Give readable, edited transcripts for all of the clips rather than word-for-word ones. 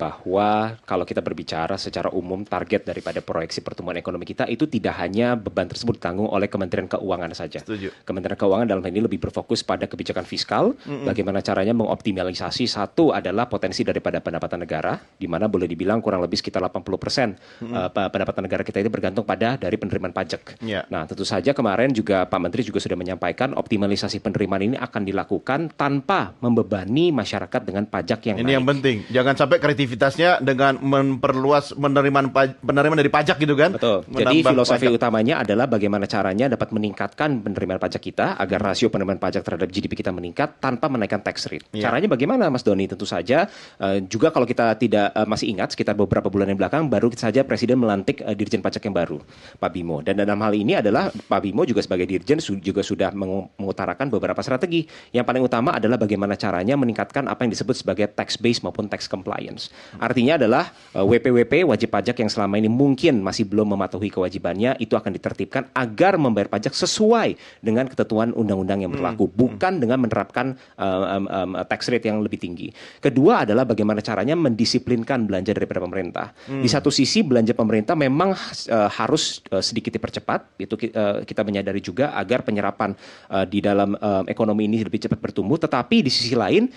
bahwa kalau kita berbicara secara umum target daripada proyeksi pertumbuhan ekonomi kita itu tidak hanya beban tersebut ditanggung oleh Kementerian Keuangan saja. Setuju. Kementerian Keuangan dalam hal ini lebih berfokus pada kebijakan fiskal, bagaimana caranya mengoptimalisasi. Satu adalah potensi daripada pendapatan negara, di mana boleh dibilang kurang lebih sekitar 80% pendapatan negara kita itu bergantung pada dari penerimaan pajak. Ya. Nah, tentu saja kemarin juga Pak Menteri juga sudah menyampaikan optimalisasi penerimaan ini akan dilakukan tanpa membebani masyarakat dengan pajak yang Ini naik. yang penting. Jangan sampai kreativitasnya dengan memperluas penerimaan dari pajak gitu kan. Betul. Jadi Menambah filosofi pajak. utamanya adalah bagaimana caranya dapat meningkatkan penerimaan pajak kita agar rasio penerimaan pajak terhadap GDP kita meningkat tanpa menaikkan tax rate. Ya. Caranya bagaimana, Mas Doni? Tentu saja juga kalau kita tidak masih ingat sekitar beberapa bulan yang belakang baru saja Presiden melantik Dirjen Pajak yang baru, Pak Bimo. Dan dalam hal ini adalah Pak Bimo juga sebagai Dirjen juga sudah mengutarakan beberapa strategi. Yang paling utama adalah bagaimana caranya meningkatkan apa yang disebut sebagai tax base maupun tax compliance. Artinya adalah WP-WP wajib pajak yang selama ini mungkin masih belum mematuhi kewajibannya itu akan ditertibkan agar membayar pajak sesuai dengan ketentuan undang-undang yang berlaku, bukan dengan menerapkan tax rate yang lebih tinggi. Kedua adalah bagaimana caranya mendisiplinkan belanja daripada pemerintah. Di satu sisi belanja pemerintah memang harus sedikit dipercepat, itu kita menyadari juga agar penyerapan di dalam ekonomi ini lebih cepat bertumbuh, tetapi di sisi lain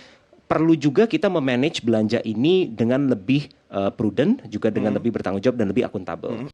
perlu juga kita memanage belanja ini dengan lebih prudent, juga dengan lebih bertanggung jawab dan lebih akuntabel.